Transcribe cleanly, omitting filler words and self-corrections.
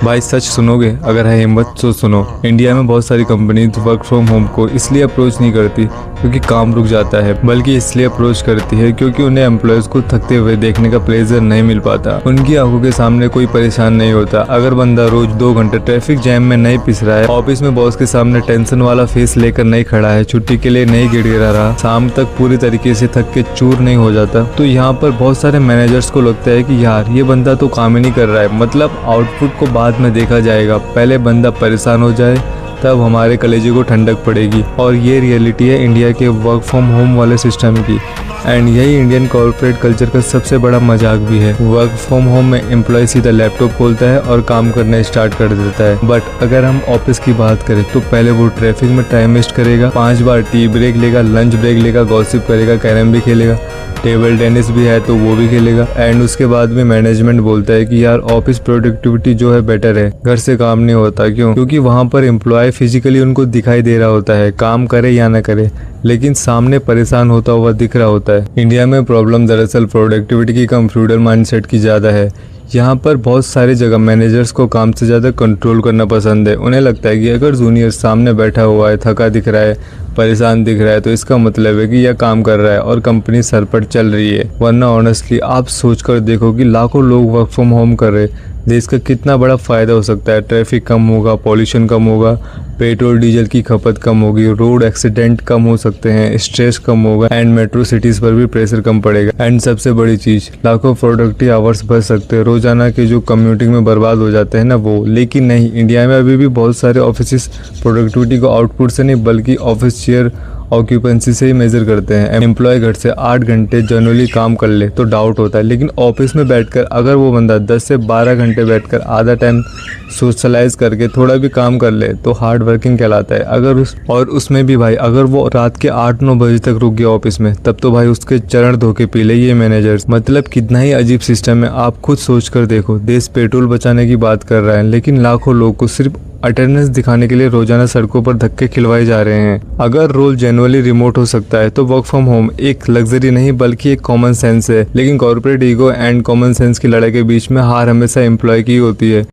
भाई सच सुनोगे? अगर है हिम्मत तो सुनो। इंडिया में बहुत सारी कंपनी वर्क फ्रॉम होम को इसलिए अप्रोच नहीं करती क्योंकि काम रुक जाता है, बल्कि इसलिए अप्रोच करती है क्योंकि उन्हें एम्प्लॉयज को थकते हुए देखने का प्लेजर नहीं मिल पाता। उनकी आंखों के सामने कोई परेशान नहीं होता। अगर बंदा रोज 2 घंटे ट्रैफिक जैम में नहीं पिस रहा है, ऑफिस में बॉस के सामने टेंशन वाला फेस लेकर नहीं खड़ा है, छुट्टी के लिए नहीं गिड़गिड़ा रहा, शाम तक पूरी तरीके से थक के चूर नहीं हो जाता, तो यहाँ पर बहुत सारे मैनेजर्स को लगता है कि यार ये बंदा तो काम ही नहीं कर रहा है, मतलब आउटपुट को बाद में देखा जाएगा, पहले बंदा परेशान हो जाए तब हमारे कलेजे को ठंडक पड़ेगी। और ये रियलिटी है इंडिया के वर्क फ्रॉम होम वाले सिस्टम की। एंड यही इंडियन कॉर्पोरेट कल्चर का सबसे बड़ा मजाक भी है। वर्क फ्रॉम होम में एम्प्लॉय सीधा लैपटॉप खोलता है और काम करना स्टार्ट कर देता है। बट अगर हम ऑफिस की बात करें तो पहले वो ट्रैफिक में टाइम वेस्ट करेगा, 5 बार टी ब्रेक लेगा, लंच ब्रेक लेगा, गॉसिप करेगा, कैरम भी खेलेगा, टेबल टेनिस भी है तो वो भी खेलेगा। एंड उसके बाद में मैनेजमेंट बोलता है कि यार ऑफिस प्रोडक्टिविटी जो है बेटर है, घर से काम नहीं होता। क्यों? क्योंकि वहाँ पर एम्प्लॉय फिजिकली उनको दिखाई दे रहा होता है, काम करे या ना करे, लेकिन सामने परेशान होता हुआ दिख रहा होता है। इंडिया में प्रॉब्लम दरअसल प्रोडक्टिविटी की कम, फ्यूडल माइंडसेट की ज़्यादा है। यहाँ पर बहुत सारी जगह मैनेजर्स को काम से ज़्यादा कंट्रोल करना पसंद है। उन्हें लगता है कि अगर जूनियर सामने बैठा हुआ है, थका दिख रहा है, परेशान दिख रहा है, तो इसका मतलब है कि यह काम कर रहा है और कंपनी सर पर चल रही है। वरना ऑनेस्टली आप सोचकर देखो कि लाखों लोग वर्क फ्रॉम होम कर रहे, देश का कितना बड़ा फायदा हो सकता है। ट्रैफिक कम होगा, पॉल्यूशन कम होगा, पेट्रोल डीजल की खपत कम होगी, रोड एक्सीडेंट कम हो सकते हैं, स्ट्रेस कम होगा एंड मेट्रो सिटीज पर भी प्रेशर कम पड़ेगा। एंड सबसे बड़ी चीज, लाखों प्रोडक्टिव आवर्स बच सकते हैं रोजाना के जो कम्यूटिंग में बर्बाद हो जाते हैं ना वो। लेकिन नहीं, इंडिया में अभी भी बहुत सारे ऑफिस प्रोडक्टिविटी को आउटपुट से नहीं बल्कि ऑफिस चेयर ऑक्यूपेंसी से ही मेजर करते हैं। एम्प्लॉय घर से 8 घंटे जनरली काम कर ले तो डाउट होता है, लेकिन ऑफिस में बैठकर अगर वो बंदा 10 से 12 घंटे बैठकर आधा टाइम सोशलाइज करके थोड़ा भी काम कर ले तो हार्ड वर्किंग कहलाता है। अगर उसमें भी भाई अगर वो रात के 8-9 बजे तक रुक गया ऑफिस में, तब तो भाई उसके चरण धो के पी ले ये मैनेजर्स। मतलब कितना ही अजीब सिस्टम है, आप खुद सोच कर देखो। देश पेट्रोल बचाने की बात कर रहा है, लेकिन लाखों लोग को सिर्फ अटेंडेंस दिखाने के लिए रोजाना सड़कों पर धक्के खिलवाए जा रहे हैं। अगर रोल जेनुअली रिमोट हो सकता है तो वर्क फ्रॉम होम एक लग्जरी नहीं बल्कि एक कॉमन सेंस है। लेकिन corporate ego and common sense की लड़ाई के बीच में हार हमेशा एम्प्लॉय की होती है।